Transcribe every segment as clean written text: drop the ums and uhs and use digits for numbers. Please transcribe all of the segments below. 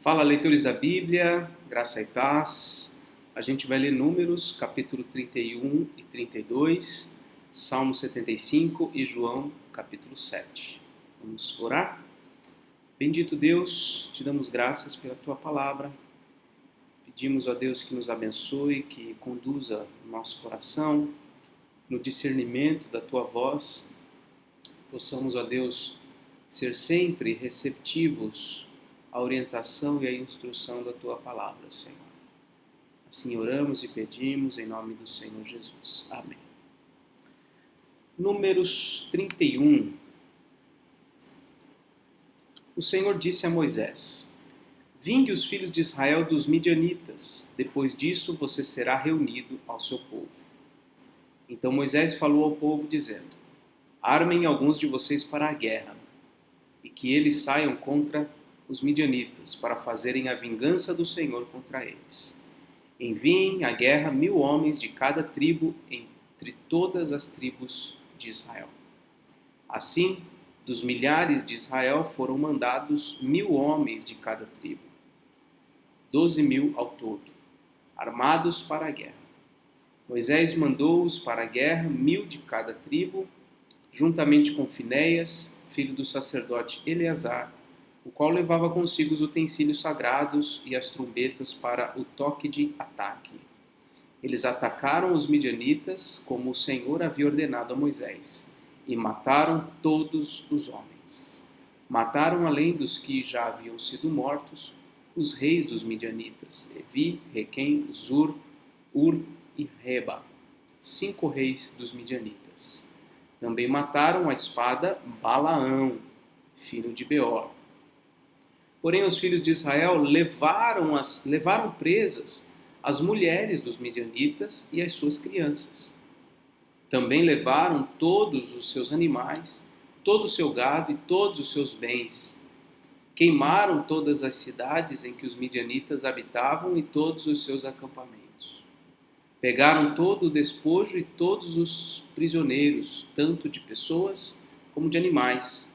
Fala, leitores da Bíblia, graça e paz. A gente vai ler Números, capítulo 31 e 32, Salmo 75 e João, capítulo 7. Vamos orar? Bendito Deus, te damos graças pela tua palavra. Pedimos a Deus que nos abençoe, que conduza o nosso coração no discernimento da tua voz. Possamos, ó Deus, ser sempre receptivos à orientação e à instrução da tua palavra, Senhor. Assim oramos e pedimos em nome do Senhor Jesus. Amém. Números 31. O Senhor disse a Moisés: Vingue os filhos de Israel dos midianitas, depois disso você será reunido ao seu povo. Então Moisés falou ao povo, dizendo: Armem alguns de vocês para a guerra, e que eles saiam contra os midianitas, para fazerem a vingança do Senhor contra eles. Enviem à guerra 1.000 homens de cada tribo entre todas as tribos de Israel. Assim, dos milhares de Israel foram mandados 1.000 homens de cada tribo, 12.000 ao todo, armados para a guerra. Moisés mandou-os para a guerra 1.000 de cada tribo, juntamente com Finéias, filho do sacerdote Eleazar, o qual levava consigo os utensílios sagrados e as trombetas para o toque de ataque. Eles atacaram os midianitas, como o Senhor havia ordenado a Moisés, e mataram todos os homens. Mataram, além dos que já haviam sido mortos, os reis dos midianitas, Evi, Requem, Zur, Ur e Reba, 5 reis dos midianitas. Também mataram a espada Balaão, filho de Beor. Porém, os filhos de Israel levaram presas as mulheres dos midianitas e as suas crianças. Também levaram todos os seus animais, todo o seu gado e todos os seus bens. Queimaram todas as cidades em que os midianitas habitavam e todos os seus acampamentos. Pegaram todo o despojo e todos os prisioneiros, tanto de pessoas como de animais.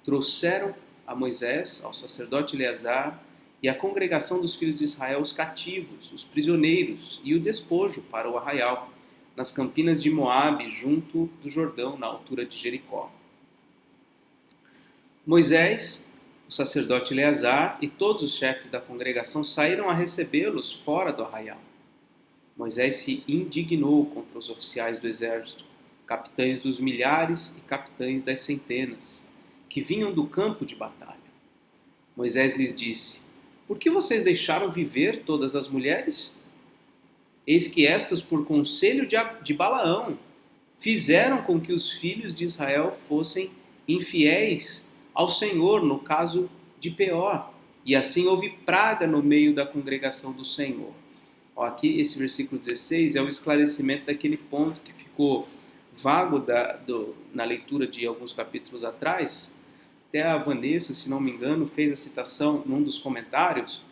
Trouxeram a Moisés, ao sacerdote Eleazar e à congregação dos filhos de Israel os cativos, os prisioneiros e o despojo para o arraial, nas campinas de Moabe, junto do Jordão, na altura de Jericó. Moisés, o sacerdote Eleazar e todos os chefes da congregação saíram a recebê-los fora do arraial. Moisés se indignou contra os oficiais do exército, capitães dos milhares e capitães das centenas, que vinham do campo de batalha. Moisés lhes disse: Por que vocês deixaram viver todas as mulheres? Eis que estas, por conselho de Balaão, fizeram com que os filhos de Israel fossem infiéis ao Senhor, no caso de Peor, e assim houve praga no meio da congregação do Senhor. Aqui, esse versículo 16 é o esclarecimento daquele ponto que ficou vago na leitura de alguns capítulos atrás. Até a Vanessa, se não me engano, fez a citação num dos comentários.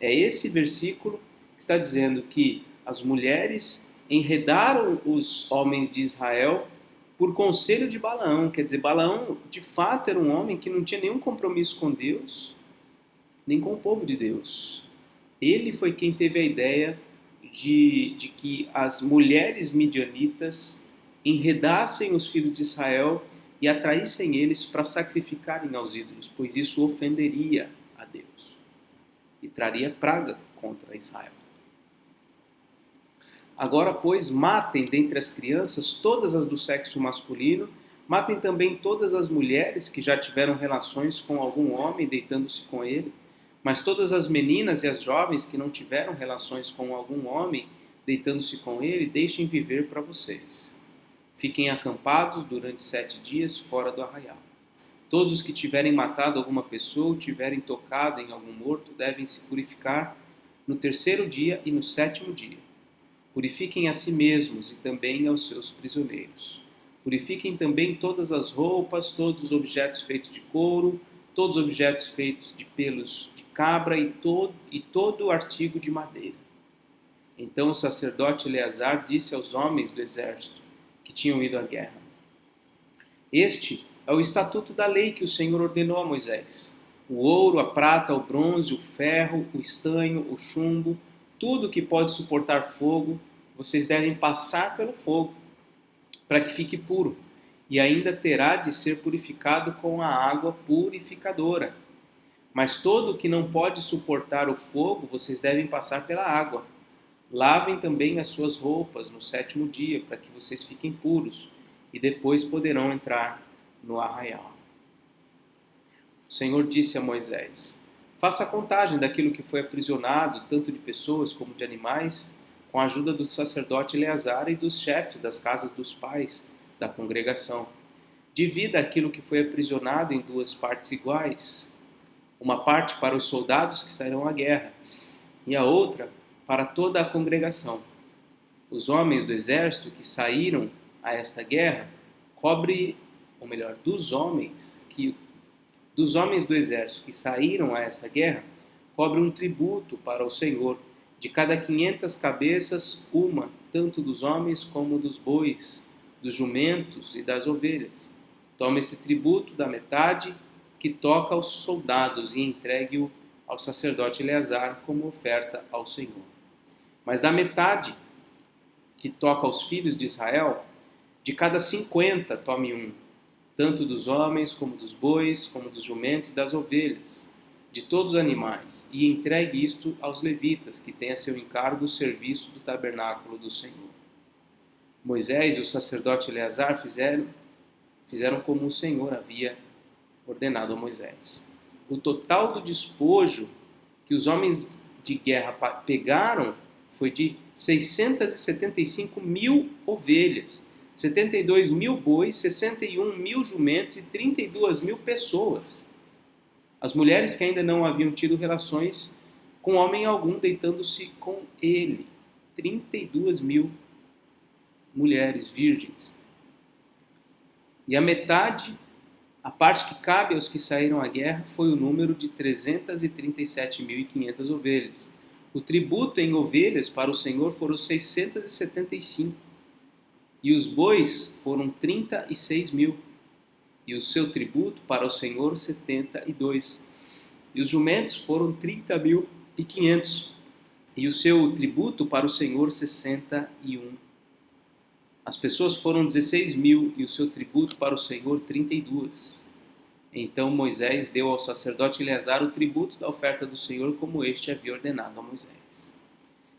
É esse versículo que está dizendo que as mulheres enredaram os homens de Israel por conselho de Balaão. Quer dizer, Balaão de fato era um homem que não tinha nenhum compromisso com Deus, nem com o povo de Deus. Ele foi quem teve a ideia de que as mulheres midianitas enredassem os filhos de Israel e atraíssem eles para sacrificarem aos ídolos, pois isso ofenderia a Deus e traria praga contra Israel. Agora, pois, matem dentre as crianças todas as do sexo masculino, matem também todas as mulheres que já tiveram relações com algum homem deitando-se com ele, mas todas as meninas e as jovens que não tiveram relações com algum homem deitando-se com ele, deixem viver para vocês. Fiquem acampados durante 7 dias fora do arraial. Todos os que tiverem matado alguma pessoa ou tiverem tocado em algum morto devem se purificar no 3º dia e no 7º dia. Purifiquem a si mesmos e também aos seus prisioneiros. Purifiquem também todas as roupas, todos os objetos feitos de couro, todos os objetos feitos de pelos de cabra e todo o artigo de madeira. Então o sacerdote Eleazar disse aos homens do exército que tinham ido à guerra: Este é o estatuto da lei que o Senhor ordenou a Moisés. O ouro, a prata, o bronze, o ferro, o estanho, o chumbo, tudo que pode suportar fogo, vocês devem passar pelo fogo, para que fique puro, e ainda terá de ser purificado com a água purificadora. Mas todo o que não pode suportar o fogo, vocês devem passar pela água. Lavem também as suas roupas no 7º dia, para que vocês fiquem puros, e depois poderão entrar no arraial. O Senhor disse a Moisés: faça a contagem daquilo que foi aprisionado, tanto de pessoas como de animais, com a ajuda do sacerdote Eleazar e dos chefes das casas dos pais da congregação. Divida aquilo que foi aprisionado em 2 partes iguais, uma parte para os soldados que sairão à guerra, e a outra para toda a congregação. Os homens do exército que saíram a esta guerra, dos homens do exército que saíram a esta guerra, cobre um tributo para o Senhor, de cada 500 cabeças, uma, tanto dos homens como dos bois, dos jumentos e das ovelhas. Tome esse tributo da metade que toca aos soldados e entregue-o ao sacerdote Eleazar como oferta ao Senhor. Mas da metade que toca aos filhos de Israel, de cada 50 tome um, tanto dos homens como dos bois, como dos jumentos e das ovelhas, de todos os animais, e entregue isto aos levitas, que têm a seu encargo o serviço do tabernáculo do Senhor. Moisés e o sacerdote Eleazar fizeram como o Senhor havia ordenado a Moisés. O total do despojo que os homens de guerra pegaram foi de 675.000 ovelhas, 72.000 bois, 61.000 jumentos e 32.000 pessoas. As mulheres que ainda não haviam tido relações com homem algum, deitando-se com ele. 32.000 mulheres virgens. E a metade, a parte que cabe aos que saíram à guerra, foi o número de 337.500 ovelhas. O tributo em ovelhas para o Senhor foram 675. E os bois foram 36.000. E o seu tributo para o Senhor 72. E os jumentos foram 30.500. E o seu tributo para o Senhor 61. As pessoas foram 16.000 e o seu tributo para o Senhor 32. Então Moisés deu ao sacerdote Eleazar o tributo da oferta do Senhor, como este havia ordenado a Moisés.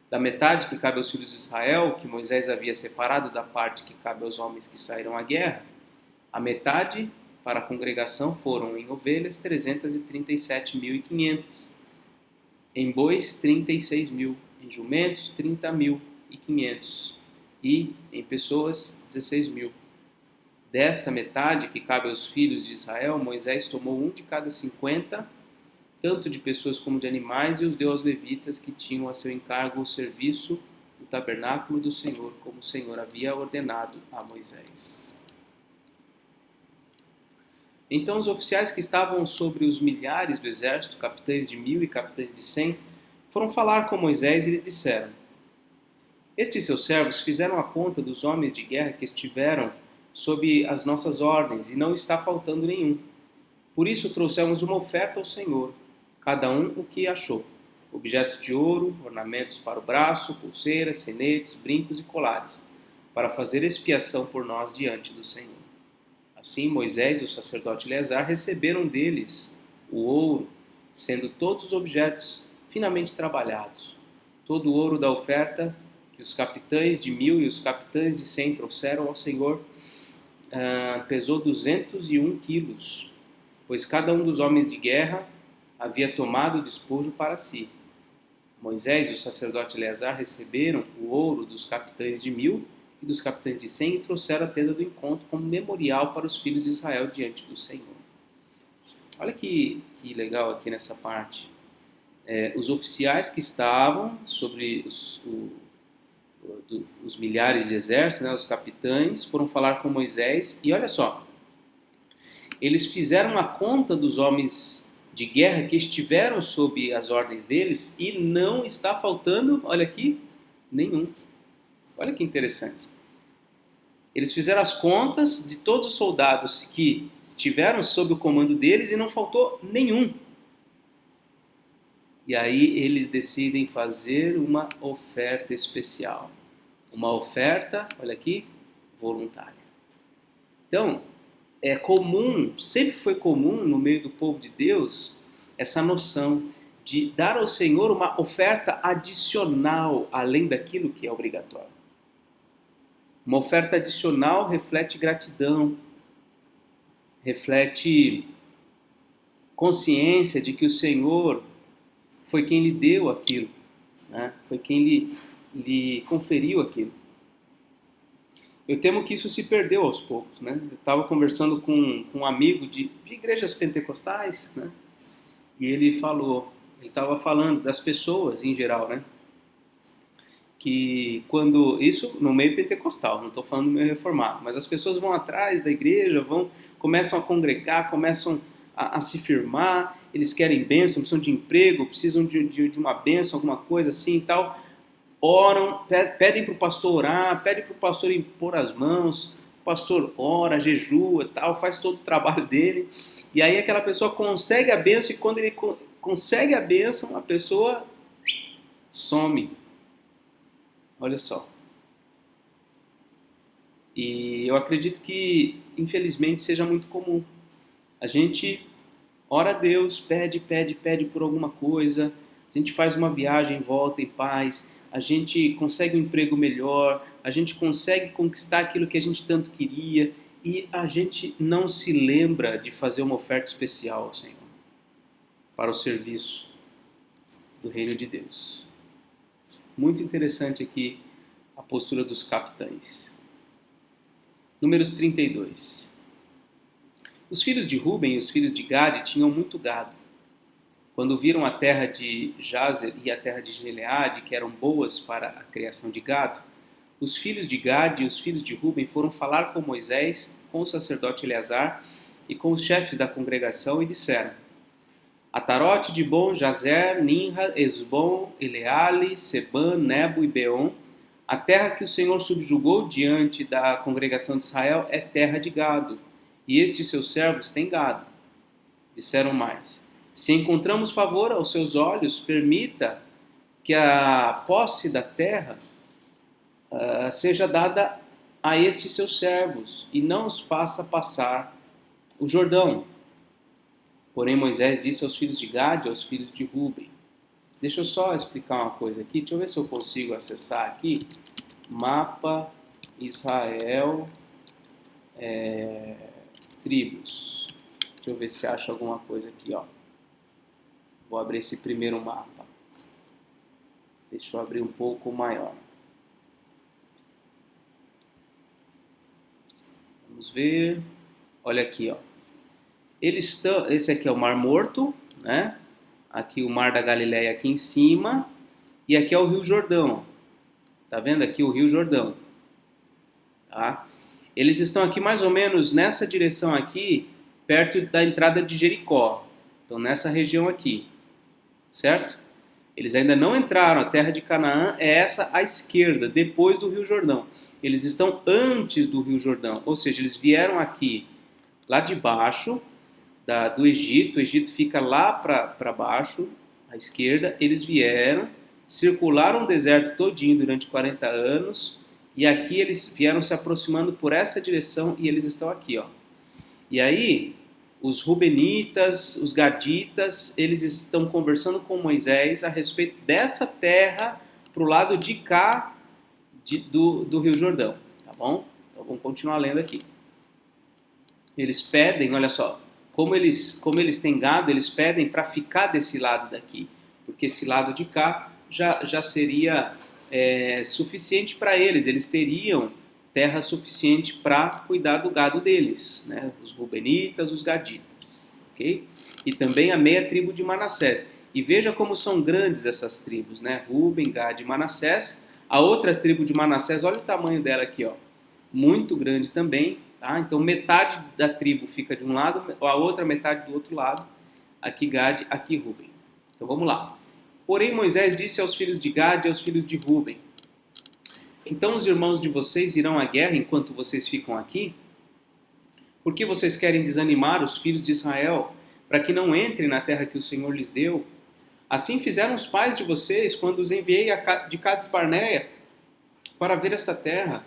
Da metade que cabe aos filhos de Israel, que Moisés havia separado da parte que cabe aos homens que saíram à guerra, a metade para a congregação foram em ovelhas 337.500, em bois 36.000, em jumentos 30.500 e em pessoas 16.000. Desta metade que cabe aos filhos de Israel, Moisés tomou um de cada 50, tanto de pessoas como de animais, e os deu aos levitas que tinham a seu encargo o serviço do tabernáculo do Senhor, como o Senhor havia ordenado a Moisés. Então os oficiais que estavam sobre os milhares do exército, capitães de 1.000 e capitães de 100, foram falar com Moisés e lhe disseram: estes seus servos fizeram a conta dos homens de guerra que estiveram sob as nossas ordens, e não está faltando nenhum. Por isso trouxemos uma oferta ao Senhor, cada um o que achou: objetos de ouro, ornamentos para o braço, pulseiras, sinetes, brincos e colares, para fazer expiação por nós diante do Senhor. Assim Moisés e o sacerdote Eleazar receberam deles o ouro, sendo todos os objetos finamente trabalhados. Todo o ouro da oferta que os capitães de 1.000 e os capitães de 100 trouxeram ao Senhor pesou 201 quilos, pois cada um dos homens de guerra havia tomado o despojo para si. Moisés e o sacerdote Eleazar receberam o ouro dos capitães de 1.000 e dos capitães de 100 e trouxeram a tenda do encontro como memorial para os filhos de Israel diante do Senhor. Olha que legal aqui nessa parte. Os oficiais que estavam sobre os milhares de exércitos, né, os capitães, foram falar com Moisés e olha só, eles fizeram a conta dos homens de guerra que estiveram sob as ordens deles e não está faltando, olha aqui, nenhum. Olha que interessante. Eles fizeram as contas de todos os soldados que estiveram sob o comando deles e não faltou nenhum. E aí eles decidem fazer uma oferta especial. Uma oferta, olha aqui, voluntária. Então, é comum, sempre foi comum no meio do povo de Deus, essa noção de dar ao Senhor uma oferta adicional, além daquilo que é obrigatório. Uma oferta adicional reflete gratidão, reflete consciência de que o Senhor foi quem lhe deu aquilo, né? Foi quem lhe conferiu aquilo. Eu temo que isso se perdeu aos poucos, né? Eu estava conversando com um amigo de igrejas pentecostais, né? E ele estava falando das pessoas em geral, né? Que quando, isso no meio pentecostal, não estou falando do meio reformado, mas as pessoas vão atrás da igreja, começam a congregar, começam a se firmar, eles querem bênção, precisam de emprego, precisam de uma bênção, alguma coisa assim e tal, oram, pedem para o pastor orar, pedem para o pastor impor as mãos, o pastor ora, jejua, tal, faz todo o trabalho dele, e aí aquela pessoa consegue a bênção, e quando ele consegue a bênção, a pessoa some. Olha só. E eu acredito que, infelizmente, seja muito comum. A gente ora a Deus, pede por alguma coisa, a gente faz uma viagem, volta em paz, a gente consegue um emprego melhor, a gente consegue conquistar aquilo que a gente tanto queria e a gente não se lembra de fazer uma oferta especial ao Senhor para o serviço do reino de Deus. Muito interessante aqui a postura dos capitães. Números 32. Os filhos de Ruben e os filhos de Gade tinham muito gado. Quando viram a terra de Jazer e a terra de Gileade, que eram boas para a criação de gado, os filhos de Gade e os filhos de Ruben foram falar com Moisés, com o sacerdote Eleazar e com os chefes da congregação e disseram: Atarote, Dibon, Jazer, Ninra, Esbom, Eleale, Seban, Nebo e Beon, a terra que o Senhor subjugou diante da congregação de Israel é terra de gado, e estes seus servos têm gado. Disseram mais: se encontramos favor aos seus olhos, permita que a posse da terra seja dada a estes seus servos, e não os faça passar o Jordão. Porém Moisés disse aos filhos de Gade e aos filhos de Ruben. Deixa eu só explicar uma coisa aqui, deixa eu ver se eu consigo acessar aqui. Mapa Israel tribos. Deixa eu ver se acha alguma coisa aqui, ó. Vou abrir esse primeiro mapa. Deixa eu abrir um pouco maior. Vamos ver. Olha aqui, ó. Esse aqui é o Mar Morto, né? Aqui o Mar da Galileia aqui em cima. E aqui é o Rio Jordão. Tá vendo aqui o Rio Jordão? Tá? Eles estão aqui mais ou menos nessa direção aqui, perto da entrada de Jericó. Então nessa região aqui. Certo? Eles ainda não entraram, a terra de Canaã é essa à esquerda, depois do Rio Jordão. Eles estão antes do Rio Jordão, ou seja, eles vieram aqui, lá de baixo do Egito, o Egito fica lá para baixo, à esquerda, eles vieram, circularam o deserto todinho durante 40 anos, e aqui eles vieram se aproximando por essa direção, e eles estão aqui, ó. E aí, os rubenitas, os gaditas, eles estão conversando com Moisés a respeito dessa terra para o lado de cá do Rio Jordão, tá bom? Então vamos continuar lendo aqui. Eles pedem, olha só, como eles têm gado, eles pedem para ficar desse lado daqui, porque esse lado de cá já seria suficiente para eles, eles teriam terra suficiente para cuidar do gado deles, né? Os rubenitas, os gaditas, ok? E também a meia tribo de Manassés. E veja como são grandes essas tribos, né? Ruben, Gad e Manassés. A outra tribo de Manassés, olha o tamanho dela aqui, ó. Muito grande também, tá? Então metade da tribo fica de um lado, a outra metade do outro lado. Aqui Gad, aqui Ruben. Então vamos lá. Porém Moisés disse aos filhos de Gad e aos filhos de Ruben: então os irmãos de vocês irão à guerra enquanto vocês ficam aqui? Por que vocês querem desanimar os filhos de Israel para que não entrem na terra que o Senhor lhes deu? Assim fizeram os pais de vocês quando os enviei de Cades Barneia para ver esta terra.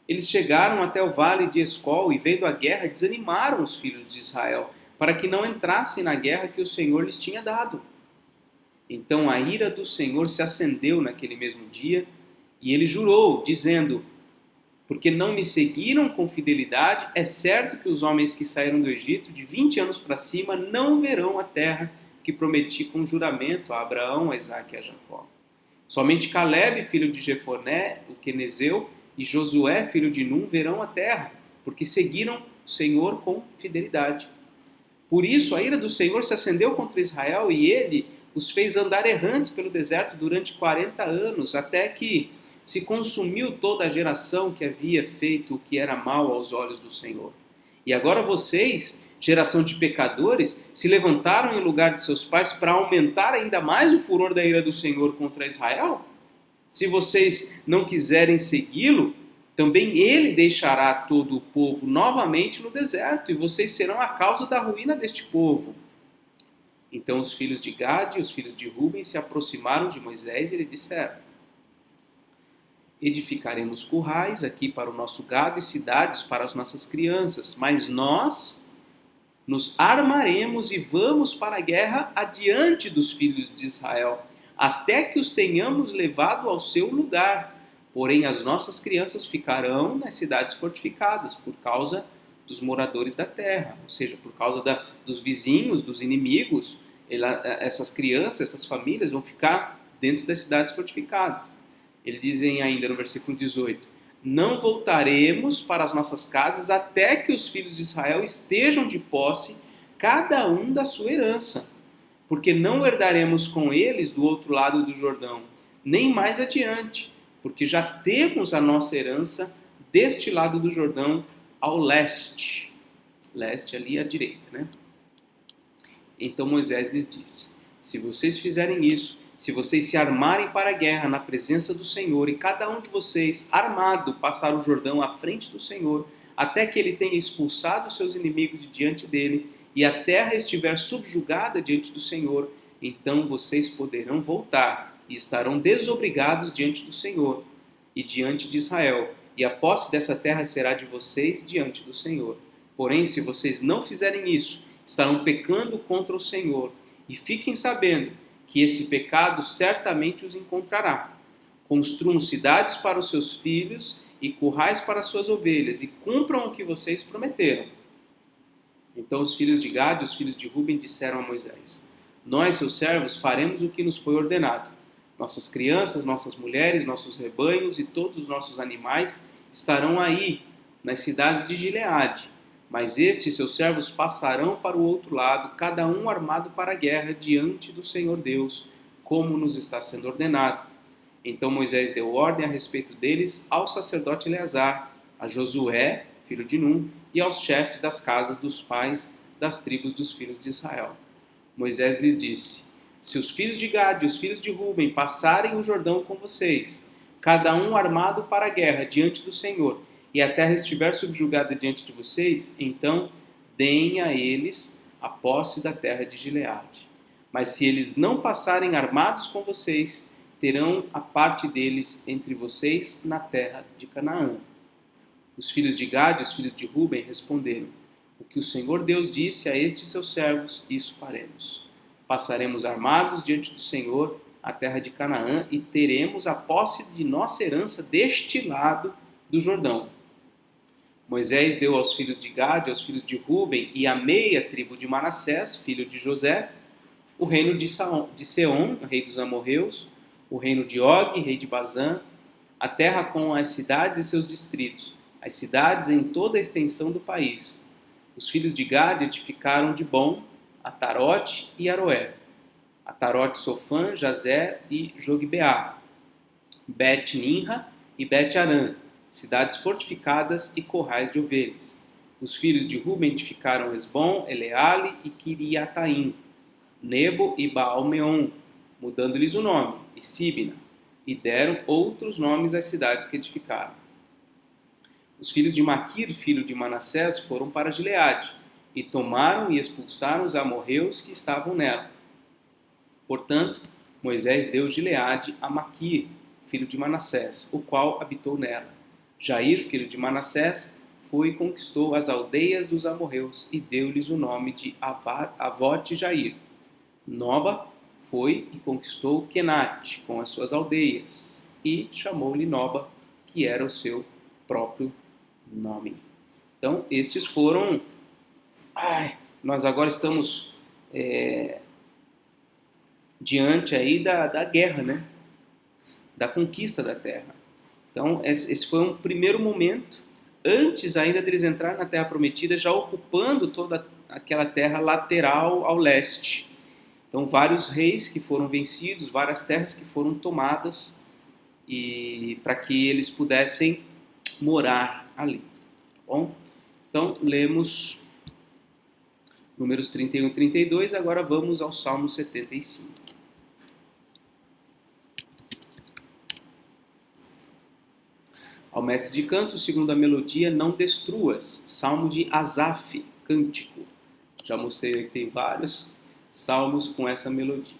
Eles chegaram até o vale de Escol e, vendo a guerra, desanimaram os filhos de Israel, para que não entrassem na guerra que o Senhor lhes tinha dado. Então a ira do Senhor se acendeu naquele mesmo dia, e ele jurou, dizendo: porque não me seguiram com fidelidade, é certo que os homens que saíram do Egito de 20 anos para cima não verão a terra que prometi com juramento a Abraão, a Isaque e a Jacó. Somente Caleb, filho de Jefoné, o quenezeu, e Josué, filho de Num, verão a terra, porque seguiram o Senhor com fidelidade. Por isso a ira do Senhor se acendeu contra Israel, e ele os fez andar errantes pelo deserto durante 40 anos, até que se consumiu toda a geração que havia feito o que era mal aos olhos do Senhor. E agora vocês, geração de pecadores, se levantaram em lugar de seus pais para aumentar ainda mais o furor da ira do Senhor contra Israel? Se vocês não quiserem segui-lo, também ele deixará todo o povo novamente no deserto, e vocês serão a causa da ruína deste povo. Então os filhos de Gade e os filhos de Ruben se aproximaram de Moisés e lhe disseram: edificaremos currais aqui para o nosso gado e cidades para as nossas crianças, mas nós nos armaremos e vamos para a guerra adiante dos filhos de Israel, até que os tenhamos levado ao seu lugar. Porém, as nossas crianças ficarão nas cidades fortificadas, por causa dos moradores da terra, ou seja, por causa dos vizinhos, dos inimigos. Essas crianças, essas famílias vão ficar dentro das cidades fortificadas. Ele diz ainda no versículo 18: não voltaremos para as nossas casas até que os filhos de Israel estejam de posse, cada um da sua herança, porque não herdaremos com eles do outro lado do Jordão, nem mais adiante, porque já temos a nossa herança deste lado do Jordão ao leste. Leste ali à direita, né? Então Moisés lhes disse: se vocês fizerem isso, se vocês se armarem para a guerra na presença do Senhor, e cada um de vocês, armado, passar o Jordão à frente do Senhor, até que ele tenha expulsado os seus inimigos de diante dele, e a terra estiver subjugada diante do Senhor, então vocês poderão voltar e estarão desobrigados diante do Senhor e diante de Israel, e a posse dessa terra será de vocês diante do Senhor. Porém, se vocês não fizerem isso, estarão pecando contra o Senhor, e fiquem sabendo que esse pecado certamente os encontrará. Construam cidades para os seus filhos e currais para as suas ovelhas, e cumpram o que vocês prometeram. Então os filhos de Gade e os filhos de Ruben disseram a Moisés: nós, seus servos, faremos o que nos foi ordenado. Nossas crianças, nossas mulheres, nossos rebanhos e todos os nossos animais estarão aí, nas cidades de Gileade. Mas estes seus servos passarão para o outro lado, cada um armado para a guerra, diante do Senhor Deus, como nos está sendo ordenado. Então Moisés deu ordem a respeito deles ao sacerdote Eleazar, a Josué, filho de Num, e aos chefes das casas dos pais das tribos dos filhos de Israel. Moisés lhes disse: se os filhos de Gade e os filhos de Ruben passarem o Jordão com vocês, cada um armado para a guerra diante do Senhor, e a terra estiver subjugada diante de vocês, então deem a eles a posse da terra de Gileade. Mas se eles não passarem armados com vocês, terão a parte deles entre vocês na terra de Canaã. Os filhos de Gade e os filhos de Ruben responderam: o que o Senhor Deus disse a estes seus servos, isso faremos. Passaremos armados diante do Senhor a terra de Canaã e teremos a posse de nossa herança deste lado do Jordão. Moisés deu aos filhos de Gade, aos filhos de Ruben e à meia tribo de Manassés, filho de José, o reino de Seom, rei dos amorreus, o reino de Og, rei de Bazã, a terra com as cidades e seus distritos, as cidades em toda a extensão do país. Os filhos de Gade edificaram Dibom, Atarote e Aroé, Atarote, Sofã, Jazer e Jogbeá, Bet-Ninra e Bet-Arã, cidades fortificadas e corrais de ovelhas. Os filhos de Ruben edificaram Esbom, Eleale e Kiriataim, Nebo e Baal-Meon, mudando-lhes o nome, e Sibna, e deram outros nomes às cidades que edificaram. Os filhos de Maquir, filho de Manassés, foram para Gileade, e tomaram e expulsaram os amorreus que estavam nela. Portanto, Moisés deu Gileade a Maquir, filho de Manassés, o qual habitou nela. Jair, filho de Manassés, foi e conquistou as aldeias dos amorreus e deu-lhes o nome de Avote Jair. Noba foi e conquistou Quenate com as suas aldeias e chamou-lhe Noba, que era o seu próprio nome. Então, estes foram... nós agora estamos diante aí da guerra, né? Da conquista da terra. Então, esse foi um primeiro momento, antes ainda deles entrarem na Terra Prometida, já ocupando toda aquela terra lateral ao leste. Então, vários reis que foram vencidos, várias terras que foram tomadas, e para que eles pudessem morar ali. Tá bom? Então, lemos números 31 e 32, agora vamos ao Salmo 75. Ao mestre de canto, segundo a melodia, não destruas. Salmo de Asaf, cântico. Já mostrei que tem vários salmos com essa melodia.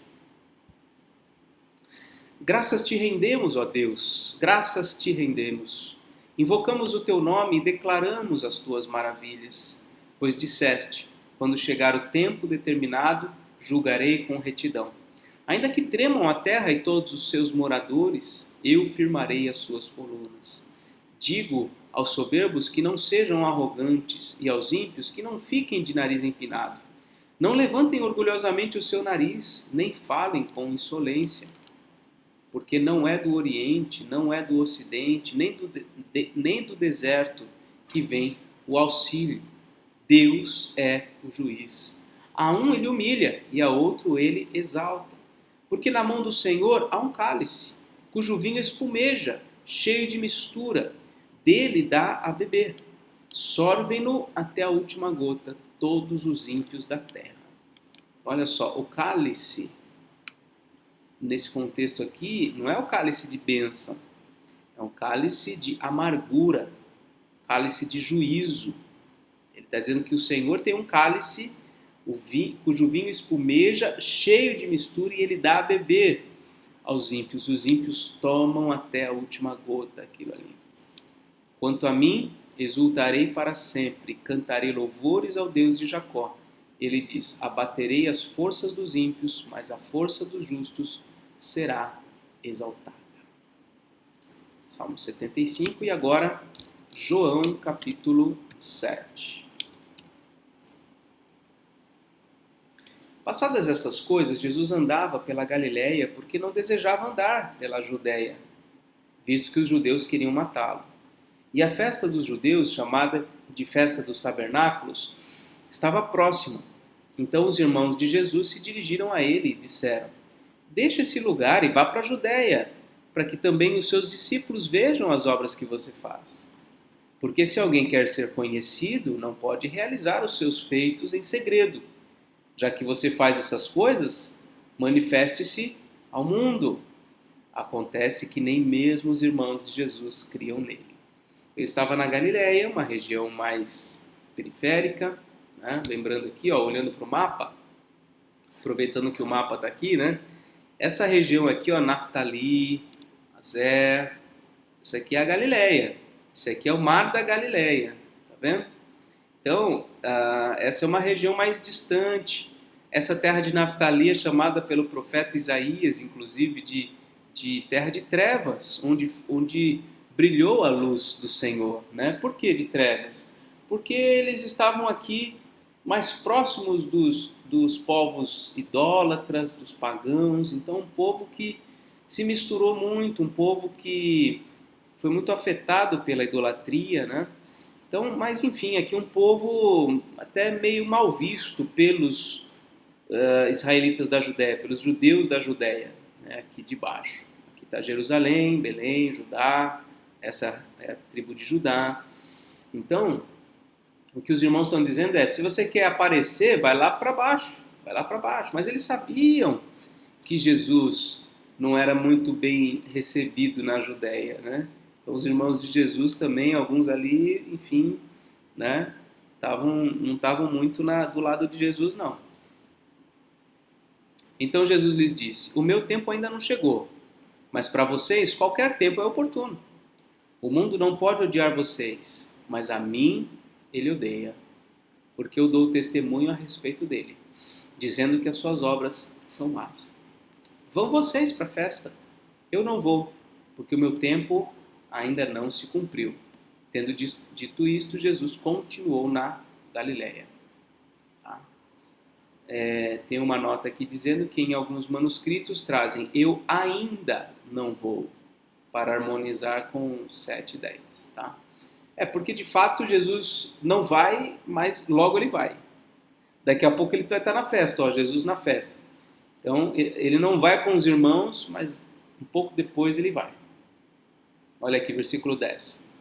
Graças te rendemos, ó Deus, graças te rendemos. Invocamos o teu nome e declaramos as tuas maravilhas. Pois disseste, quando chegar o tempo determinado, julgarei com retidão. Ainda que tremam a terra e todos os seus moradores, eu firmarei as suas colunas. Digo aos soberbos que não sejam arrogantes e aos ímpios que não fiquem de nariz empinado. Não levantem orgulhosamente o seu nariz, nem falem com insolência. Porque não é do Oriente, não é do Ocidente, nem do deserto que vem o auxílio. Deus é o juiz. A um ele humilha e a outro ele exalta. Porque na mão do Senhor há um cálice, cujo vinho espumeja, cheio de mistura. Dele dá a beber. Sorvem-no até a última gota todos os ímpios da terra. Olha só, o cálice, nesse contexto aqui, não é o cálice de bênção, é um cálice de amargura, cálice de juízo. Ele está dizendo que o Senhor tem um cálice, cujo vinho espumeja, cheio de mistura, e ele dá a beber aos ímpios. Os ímpios tomam até a última gota aquilo ali. Quanto a mim, exultarei para sempre, cantarei louvores ao Deus de Jacó. Ele diz, abaterei as forças dos ímpios, mas a força dos justos será exaltada. Salmo 75 e agora João capítulo 7. Passadas essas coisas, Jesus andava pela Galileia porque não desejava andar pela Judéia, visto que os judeus queriam matá-lo. E a festa dos judeus, chamada de Festa dos Tabernáculos, estava próxima. Então os irmãos de Jesus se dirigiram a ele e disseram, deixe esse lugar e vá para a Judéia, para que também os seus discípulos vejam as obras que você faz. Porque se alguém quer ser conhecido, não pode realizar os seus feitos em segredo. Já que você faz essas coisas, manifeste-se ao mundo. Acontece que nem mesmo os irmãos de Jesus criam nele. Ele estava na Galileia, uma região mais periférica, né? Lembrando aqui, ó, olhando para o mapa, aproveitando que o mapa está aqui, né? Essa região aqui, ó, Naftali, Azer, isso aqui é a Galileia, isso aqui é o Mar da Galileia, tá vendo? Então, essa é uma região mais distante. Essa terra de Naftali é chamada pelo profeta Isaías, inclusive, de terra de trevas, onde brilhou a luz do Senhor, né? Por que de trevas? Porque eles estavam aqui mais próximos dos povos idólatras, dos pagãos, então um povo que se misturou muito, um povo que foi muito afetado pela idolatria, né? Então, mas enfim, aqui um povo até meio mal visto pelos israelitas da Judéia, pelos judeus da Judéia, né? Aqui de baixo. Aqui está Jerusalém, Belém, Judá, essa é a tribo de Judá. Então, o que os irmãos estão dizendo é, se você quer aparecer, vai lá para baixo, vai lá para baixo. Mas eles sabiam que Jesus não era muito bem recebido na Judéia, né? Então, os irmãos de Jesus também, alguns ali, enfim, né? Não estavam muito do lado de Jesus, não. Então Jesus lhes disse: o meu tempo ainda não chegou, mas para vocês qualquer tempo é oportuno. O mundo não pode odiar vocês, mas a mim ele odeia, porque eu dou testemunho a respeito dele, dizendo que as suas obras são más. Vão vocês para a festa, eu não vou, porque o meu tempo ainda não se cumpriu. Tendo dito isto, Jesus continuou na Galiléia. Tá? Tem uma nota aqui dizendo que em alguns manuscritos trazem eu ainda não vou, para harmonizar com 7 e 10. Tá? Porque de fato Jesus não vai, mas logo ele vai. Daqui a pouco ele vai estar na festa, Jesus na festa. Então ele não vai com os irmãos, mas um pouco depois ele vai. Olha aqui, versículo 10.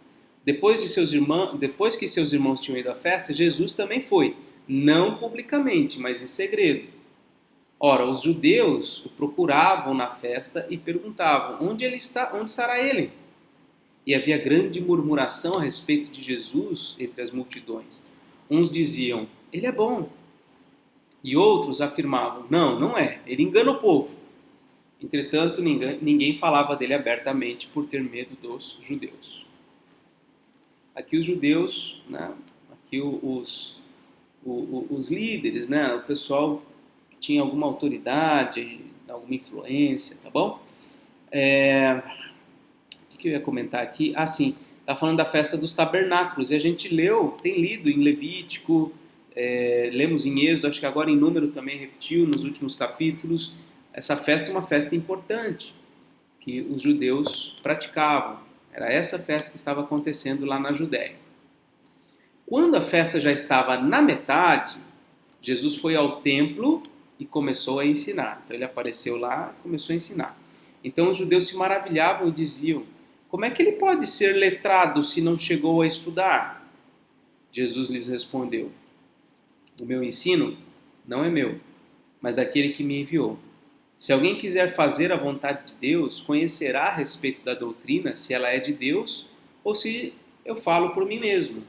Depois que seus irmãos tinham ido à festa, Jesus também foi, não publicamente, mas em segredo. Ora, os judeus o procuravam na festa e perguntavam: onde estará ele? E havia grande murmuração a respeito de Jesus entre as multidões. Uns diziam: ele é bom. E outros afirmavam: não é, ele engana o povo. Entretanto, ninguém falava dele abertamente por ter medo dos judeus. Aqui os judeus, né? Aqui os líderes, né? O pessoal que tinha alguma autoridade, alguma influência, tá bom? O que eu ia comentar aqui? Sim, tá falando da festa dos tabernáculos, e a gente tem lido em Levítico, lemos em Êxodo, acho que agora em Número também repetiu nos últimos capítulos. Essa festa é uma festa importante que os judeus praticavam. Era essa festa que estava acontecendo lá na Judéia. Quando a festa já estava na metade, Jesus foi ao templo e começou a ensinar. Então ele apareceu lá e começou a ensinar. Então os judeus se maravilhavam e diziam: como é que ele pode ser letrado se não chegou a estudar? Jesus lhes respondeu: o meu ensino não é meu, mas daquele que me enviou. Se alguém quiser fazer a vontade de Deus, conhecerá a respeito da doutrina se ela é de Deus ou se eu falo por mim mesmo.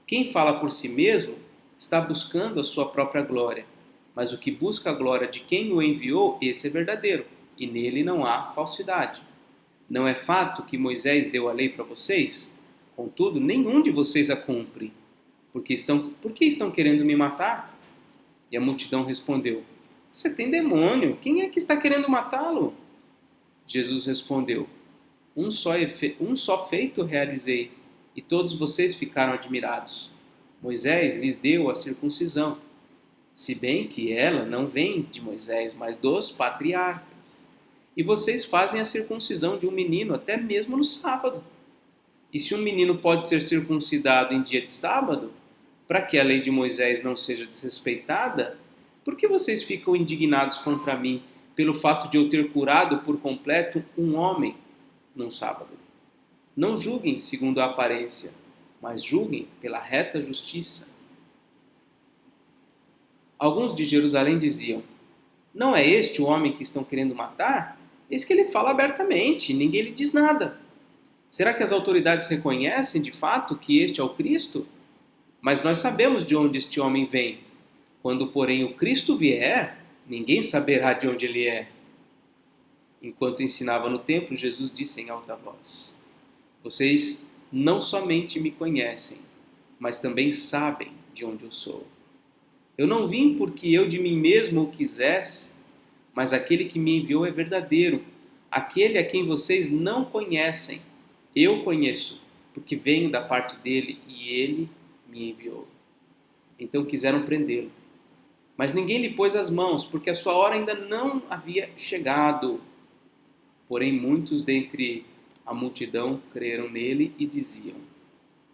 Quem fala por si mesmo está buscando a sua própria glória, mas o que busca a glória de quem o enviou, esse é verdadeiro, e nele não há falsidade. Não é fato que Moisés deu a lei para vocês? Contudo, nenhum de vocês a cumpre. Por que estão querendo me matar? E a multidão respondeu: você tem demônio, quem é que está querendo matá-lo? Jesus respondeu: um só feito realizei, e todos vocês ficaram admirados. Moisés lhes deu a circuncisão, se bem que ela não vem de Moisés, mas dos patriarcas. E vocês fazem a circuncisão de um menino até mesmo no sábado. E se um menino pode ser circuncidado em dia de sábado, para que a lei de Moisés não seja desrespeitada, por que vocês ficam indignados contra mim pelo fato de eu ter curado por completo um homem num sábado? Não julguem segundo a aparência, mas julguem pela reta justiça. Alguns de Jerusalém diziam: não é este o homem que estão querendo matar? Eis que ele fala abertamente, e ninguém lhe diz nada. Será que as autoridades reconhecem de fato que este é o Cristo? Mas nós sabemos de onde este homem vem. Quando, porém, o Cristo vier, ninguém saberá de onde ele é. Enquanto ensinava no templo, Jesus disse em alta voz: vocês não somente me conhecem, mas também sabem de onde eu sou. Eu não vim porque eu de mim mesmo o quisesse, mas aquele que me enviou é verdadeiro, aquele a quem vocês não conhecem. Eu conheço, porque venho da parte dele e ele me enviou. Então quiseram prendê-lo. Mas ninguém lhe pôs as mãos, porque a sua hora ainda não havia chegado. Porém, muitos dentre a multidão creram nele e diziam: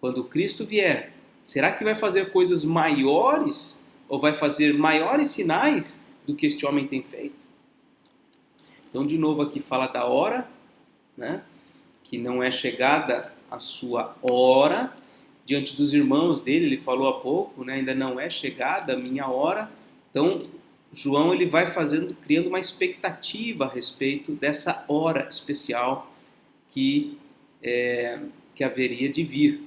quando Cristo vier, será que vai fazer coisas maiores, ou vai fazer maiores sinais do que este homem tem feito? Então, de novo aqui fala da hora, né? Que não é chegada a sua hora. Diante dos irmãos dele, ele falou há pouco, né? Ainda não é chegada a minha hora. Então, João ele vai criando uma expectativa a respeito dessa hora especial que haveria de vir.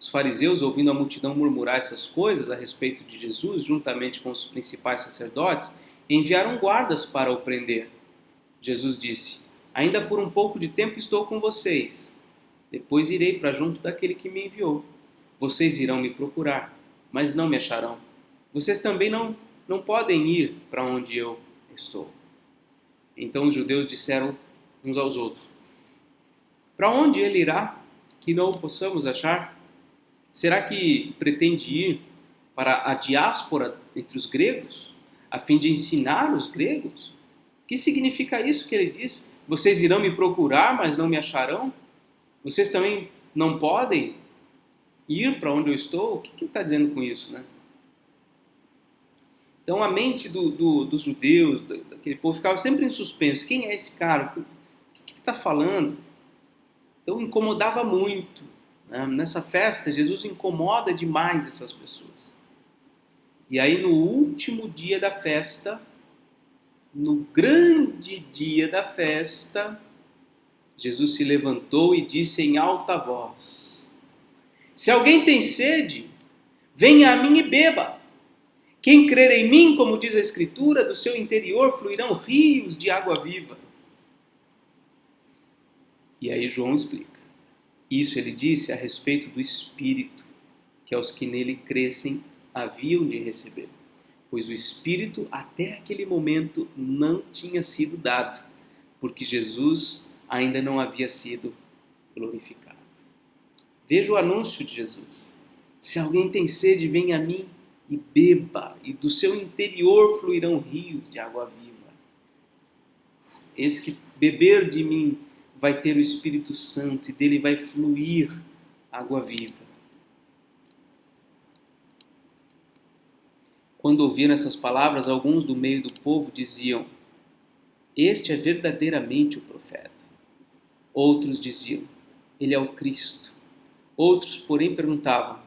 Os fariseus, ouvindo a multidão murmurar essas coisas a respeito de Jesus, juntamente com os principais sacerdotes, enviaram guardas para o prender. Jesus disse: Ainda por um pouco de tempo estou com vocês. Depois irei para junto daquele que me enviou. Vocês irão me procurar, mas não me acharão. Vocês também não podem ir para onde eu estou. Então os judeus disseram uns aos outros: Para onde ele irá, que não o possamos achar? Será que pretende ir para a diáspora entre os gregos, a fim de ensinar os gregos? O que significa isso que ele diz? Vocês irão me procurar, mas não me acharão? Vocês também não podem ir para onde eu estou? O que ele está dizendo com isso, né? Então a mente dos judeus, daquele povo, ficava sempre em suspenso. Quem é esse cara? O que ele está falando? Então incomodava muito. Nessa festa, Jesus incomoda demais essas pessoas. E aí, no último dia da festa, no grande dia da festa, Jesus se levantou e disse em alta voz: Se alguém tem sede, venha a mim e beba. Quem crer em mim, como diz a Escritura, do seu interior fluirão rios de água viva. E aí João explica. Isso ele disse a respeito do Espírito, que aos que nele crescem haviam de receber, pois o Espírito até aquele momento não tinha sido dado, porque Jesus ainda não havia sido glorificado. Veja o anúncio de Jesus: se alguém tem sede, venha a mim e beba, e do seu interior fluirão rios de água viva. Esse que beber de mim vai ter o Espírito Santo e dele vai fluir água viva. Quando ouviram essas palavras, alguns do meio do povo diziam: Este é verdadeiramente o profeta. Outros diziam: Ele é o Cristo. Outros, porém, perguntavam: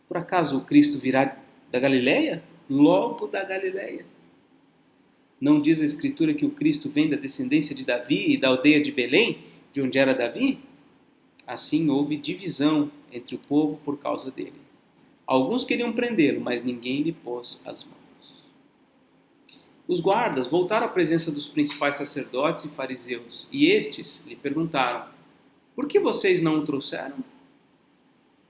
Por acaso o Cristo virá da Galileia? Logo da Galileia. Não diz a Escritura que o Cristo vem da descendência de Davi e da aldeia de Belém, de onde era Davi? Assim houve divisão entre o povo por causa dele. Alguns queriam prendê-lo, mas ninguém lhe pôs as mãos. Os guardas voltaram à presença dos principais sacerdotes e fariseus, e estes lhe perguntaram: Por que vocês não o trouxeram?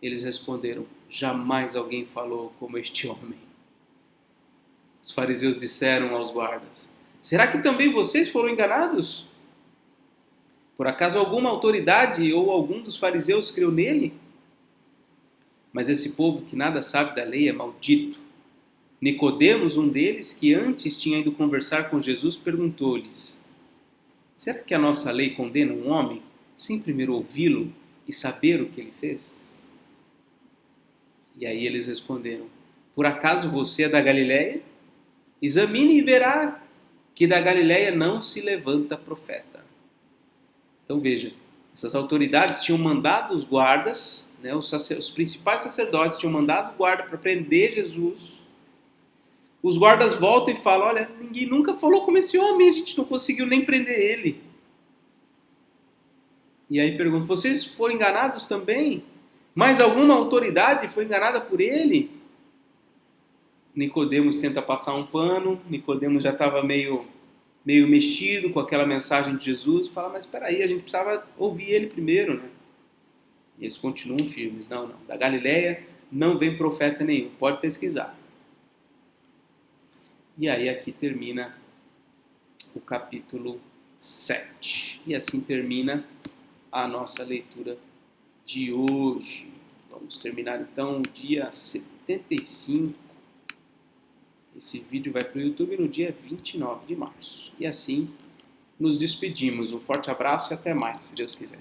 Eles responderam: Jamais alguém falou como este homem. Os fariseus disseram aos guardas: Será que também vocês foram enganados? Por acaso alguma autoridade ou algum dos fariseus creu nele? Mas esse povo que nada sabe da lei é maldito. Nicodemos, um deles, que antes tinha ido conversar com Jesus, perguntou-lhes: Será que a nossa lei condena um homem sem primeiro ouvi-lo e saber o que ele fez? E aí eles responderam: Por acaso você é da Galileia? Examine e verá que da Galileia não se levanta profeta. Então veja, essas autoridades tinham mandado os guardas, os principais sacerdotes tinham mandado o guarda para prender Jesus. Os guardas voltam e falam: Olha, ninguém nunca falou como esse homem, a gente não conseguiu nem prender ele. E aí perguntam: Vocês foram enganados também? Mais alguma autoridade foi enganada por ele? Nicodemos tenta passar um pano. Nicodemos já estava meio mexido com aquela mensagem de Jesus. Fala: Mas espera aí, a gente precisava ouvir ele primeiro, né? E eles continuam firmes: Não, da Galileia não vem profeta nenhum, pode pesquisar. E aí aqui termina o capítulo 7. E assim termina a nossa leitura de hoje. Vamos terminar então o dia 75. Esse vídeo vai para o YouTube no dia 29 de março. E assim nos despedimos. Um forte abraço e até mais, se Deus quiser.